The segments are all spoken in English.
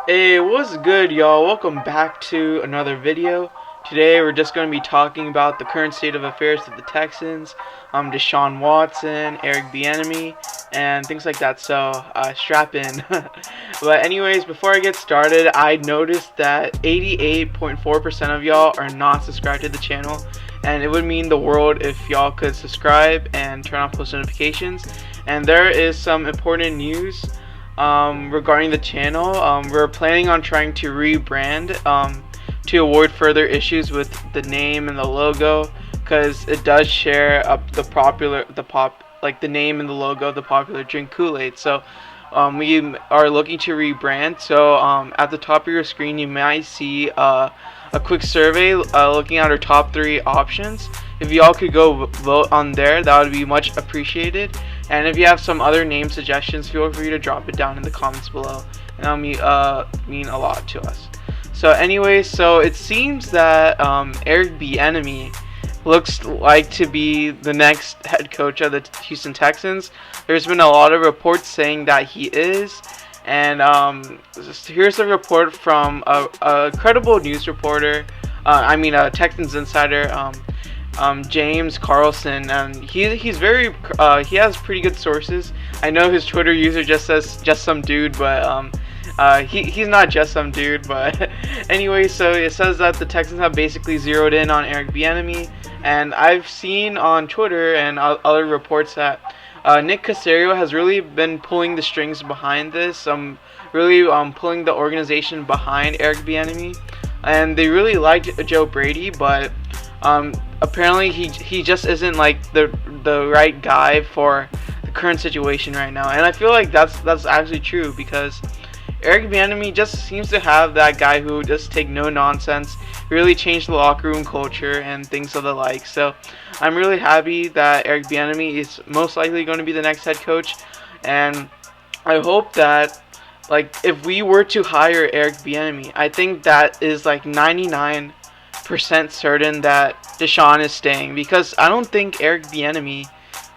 Hey, what's good, y'all? Welcome back to another video. Today we're just going to be talking about the current state of affairs of the Texans, Deshaun Watson, Eric Bieniemy, and things like that. So strap in. But anyways, before I get started, I noticed that 88.4% of y'all are not subscribed to the channel, and it would mean the world if y'all could subscribe and turn on post notifications. And there is some important news regarding the channel. We're planning on trying to rebrand to avoid further issues with the name and the logo, because it does share the name and the logo of the popular drink Kool-Aid. So we are looking to rebrand. So at the top of your screen you might see a quick survey looking at our top 3 options. If y'all could go vote on there, that would be much appreciated. And if you have some other name suggestions, feel free to drop it down in the comments below, and that'll mean a lot to us. So anyways, so it seems that Eric Bieniemy looks like to be the next head coach of the Houston Texans. There's been a lot of reports saying that he is, and here's a report from a credible news reporter, a Texans insider, James Carlson, and he's very he has pretty good sources. I know his Twitter user just says just some dude, but he's not just some dude. But anyway, so it says that the Texans have basically zeroed in on Eric Bieniemy, and I've seen on Twitter and other reports that Nick Caserio has really been pulling the strings behind this, really pulling the organization behind Eric Bieniemy, and they really liked Joe Brady, but apparently he just isn't like the right guy for the current situation right now. And I feel like that's actually true, because Eric Bieniemy just seems to have that guy who just take no nonsense, really change the locker room culture and things of the like. So I'm really happy that Eric Bieniemy is most likely going to be the next head coach, and I hope that, like, if we were to hire Eric Bieniemy, I think that is like 99% certain that Deshaun is staying, because I don't think Eric Bieniemy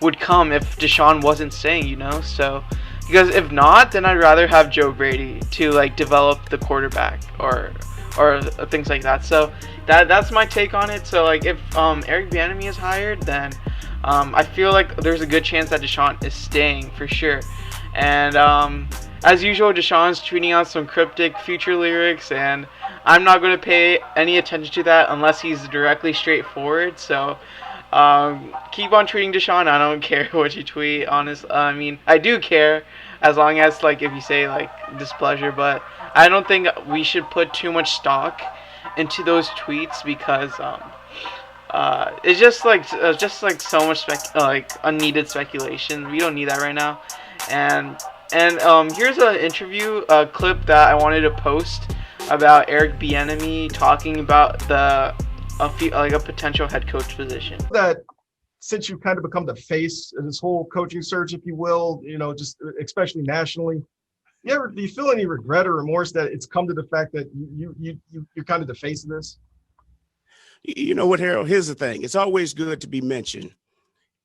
would come if Deshaun wasn't staying, so because if not, then I'd rather have Joe Brady to like develop the quarterback or things like that. So that's my take on it. So like if Eric Bieniemy is hired, then I feel like there's a good chance that Deshaun is staying for sure. And as usual, Deshaun's tweeting out some cryptic future lyrics, and I'm not going to pay any attention to that unless he's directly straightforward. So keep on tweeting Deshaun. I don't care what you tweet, honest. I do care as long as, like, if you say like displeasure, but I don't think we should put too much stock into those tweets, because it's just like so much unneeded speculation. We don't need that right now. And here's an interview clip that I wanted to post about Eric Bieniemy talking about a potential head coach position. That since you've kind of become the face of this whole coaching search, if you will, just especially nationally, do you feel any regret or remorse that it's come to the fact that you're kind of the face of this? You know what, Harold? Here's the thing. It's always good to be mentioned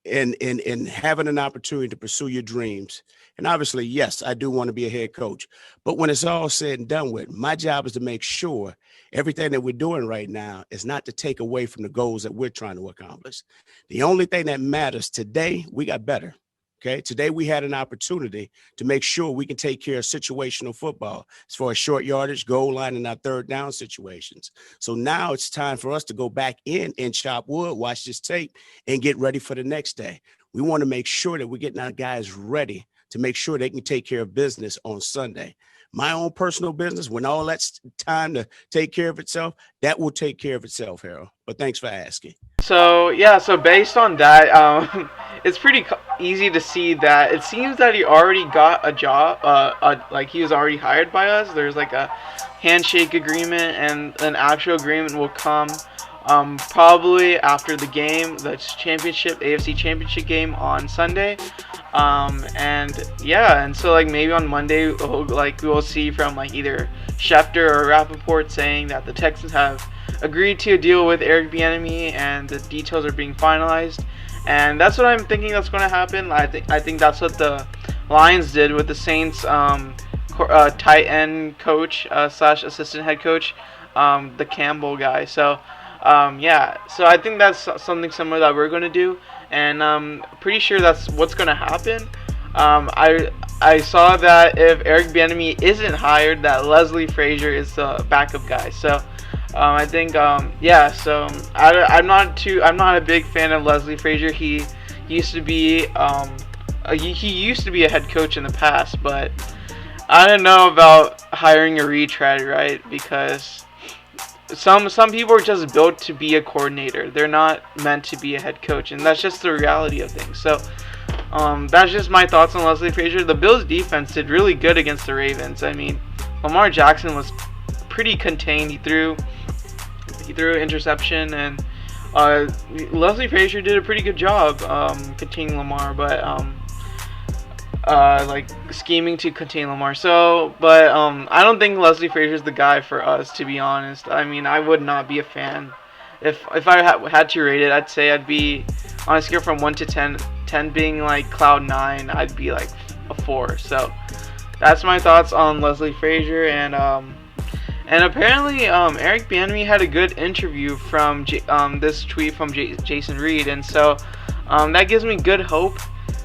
and having an opportunity to pursue your dreams. And obviously, yes, I do want to be a head coach. But when it's all said and done with, my job is to make sure everything that we're doing right now is not to take away from the goals that we're trying to accomplish. The only thing that matters today, we got better. Okay. Today we had an opportunity to make sure we can take care of situational football as far as short yardage, goal line, and our third down situations. So now it's time for us to go back in and chop wood, watch this tape, and get ready for the next day. We want to make sure that we're getting our guys ready to make sure they can take care of business on Sunday. My own personal business, when all that's time to take care of itself, that will take care of itself, Harold. But thanks for asking. So yeah, so based on that, it's pretty easy to see that it seems that he already got a job, like he was already hired by us. There's like a handshake agreement, and an actual agreement will come probably after the game, the AFC Championship game on Sunday. And so like maybe on Monday, we'll see from like either Schefter or Rappaport saying that the Texans have agreed to a deal with Eric Bieniemy and the details are being finalized. And that's what I'm thinking that's going to happen. I think that's what the Lions did with the Saints tight end coach slash assistant head coach, the Campbell guy. So yeah, so I think that's something similar that we're gonna do, and pretty sure that's what's gonna happen. I saw that if Eric Bieniemy isn't hired, that Leslie Frazier is the backup guy. So I think yeah. So I'm not a big fan of Leslie Frazier. He used to be he used to be a head coach in the past, but I don't know about hiring a retread, right? Because some people are just built to be a coordinator. They're not meant to be a head coach, and that's just the reality of things. So that's just my thoughts on Leslie Frazier. The Bills' defense did really good against the Ravens. I mean, Lamar Jackson was pretty contained. He threw an interception, and Leslie Frazier did a pretty good job containing Lamar, but like scheming to contain Lamar. So, but I don't think Leslie Frazier's the guy for us, to be honest. I mean, I would not be a fan. If I had to rate it, I'd say I'd be on a scale from 1 to 10, 10 being like cloud 9, I'd be like a 4. So that's my thoughts on Leslie Frazier, and apparently Eric Bieniemy had a good interview from this tweet from Jason Reed, and so that gives me good hope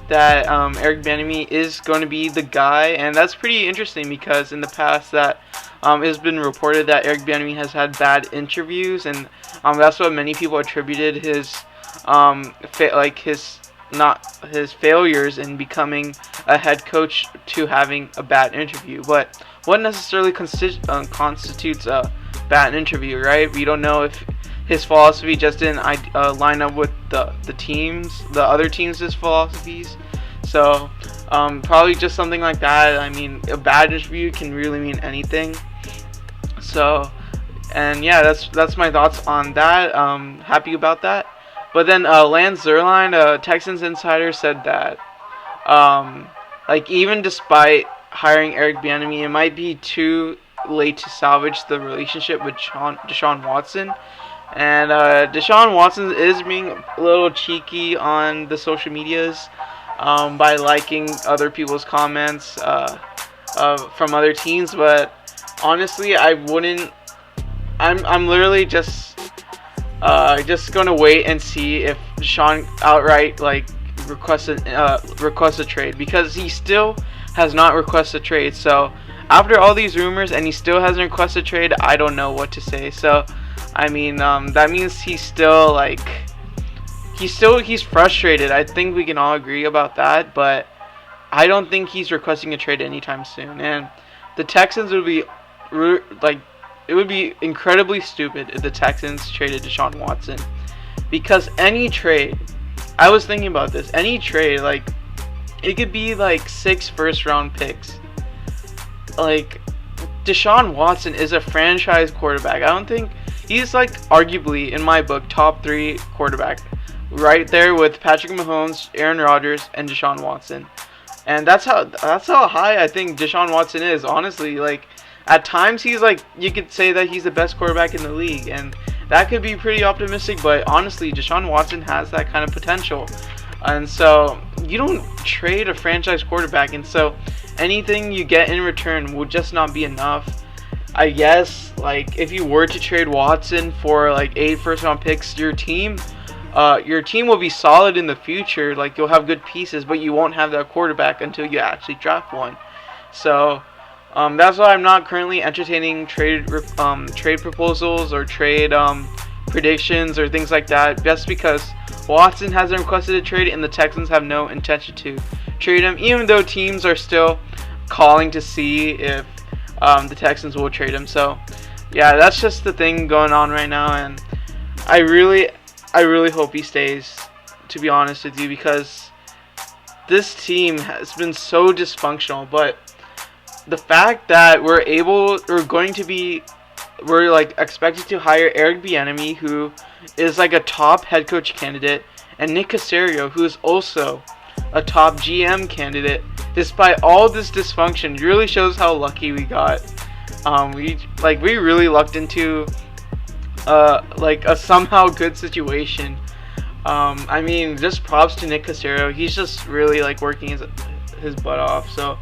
that Eric Bieniemy is going to be the guy, and that's pretty interesting because in the past that it's been reported that Eric Bieniemy has had bad interviews, and that's what many people attributed his his failures in becoming a head coach to having a bad interview. But what necessarily constitutes a bad interview, right? We don't know if his philosophy just didn't line up with the other teams' philosophies. So probably just something like that. I mean, a bad interview can really mean anything. So, and yeah, that's my thoughts on that. Happy about that. But then Lance Zierlein, a Texans insider, said that like even despite hiring Eric Bieniemy, it might be too late to salvage the relationship with Deshaun Watson. And Deshaun Watson is being a little cheeky on the social medias by liking other people's comments from other teams. But honestly, I wouldn't. I'm literally just gonna wait and see if Deshaun outright like requests a trade, because he still has not requested a trade. So after all these rumors and he still hasn't requested a trade, I don't know what to say. So I mean, that means he's frustrated. I think we can all agree about that, but I don't think he's requesting a trade anytime soon. And the Texans would be it would be incredibly stupid if the Texans traded Deshaun Watson, because any trade, I was thinking about this, any trade, like it could be like 6 first-round picks. Like Deshaun Watson is a franchise quarterback. I don't think he's like arguably in my book top 3 quarterback, right there with Patrick Mahomes, Aaron Rodgers, and Deshaun Watson. And that's how high I think Deshaun Watson is. Honestly, like at times he's like, you could say that he's the best quarterback in the league, and that could be pretty optimistic. But honestly, Deshaun Watson has that kind of potential, and so you don't trade a franchise quarterback, and so anything you get in return would just not be enough. I guess like if you were to trade Watson for like 8 first-round picks, your team will be solid in the future. Like you'll have good pieces, but you won't have that quarterback until you actually draft one. So that's why I'm not currently entertaining trade proposals or trade predictions or things like that. Just because Watson hasn't requested a trade and the Texans have no intention to trade him, even though teams are still calling to see if the Texans will trade him. So yeah, that's just the thing going on right now, and I really hope he stays, to be honest with you, because this team has been so dysfunctional. But the fact that we're expected to hire Eric Bieniemy, who is like a top head coach candidate, and Nick Caserio, who is also a top GM candidate, despite all this dysfunction, really shows how lucky we got. We really lucked into a somehow good situation. I mean, just props to Nick Caserio. He's just really like working his butt off. So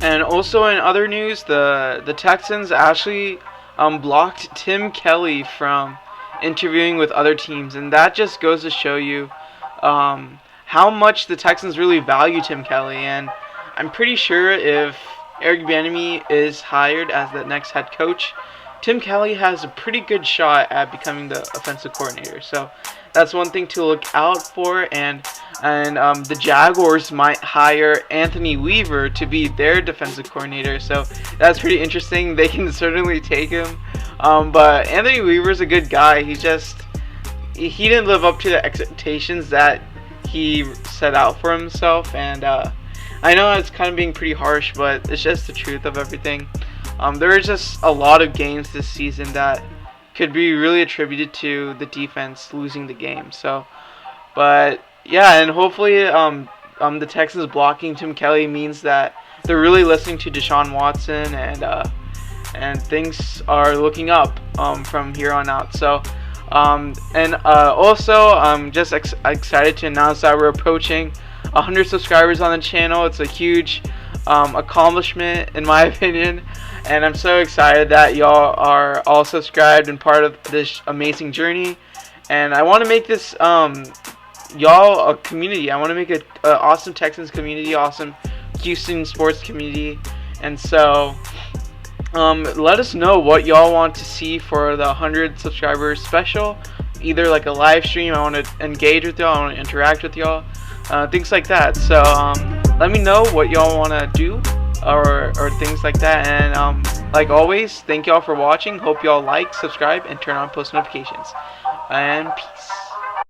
And also in other news, the Texans actually blocked Tim Kelly from interviewing with other teams, and that just goes to show you how much the Texans really value Tim Kelly. And I'm pretty sure if Eric Bieniemy is hired as the next head coach, Tim Kelly has a pretty good shot at becoming the offensive coordinator. So that's one thing to look out for. And the Jaguars might hire Anthony Weaver to be their defensive coordinator. So that's pretty interesting. They can certainly take him. But Anthony Weaver's a good guy. He didn't live up to the expectations that he set out for himself. And I know it's kind of being pretty harsh, but it's just the truth of everything. There are just a lot of games this season that could be really attributed to the defense losing the game. So, but yeah, and hopefully the Texans blocking Tim Kelly means that they're really listening to Deshaun Watson, and things are looking up from here on out. So, also I'm just excited to announce that we're approaching 100 subscribers on the channel. It's a huge accomplishment in my opinion, and I'm so excited that y'all are all subscribed and part of this amazing journey. And I want to make this y'all a community. I want to make an awesome Texans community, awesome Houston sports community. And so let us know what y'all want to see for the 100 subscribers special. Either like a live stream, I want to engage with y'all, I want to interact with y'all, things like that. So let me know what y'all want to do, or things like that. And like always, thank y'all for watching. Hope y'all like, subscribe, and turn on post notifications. And peace.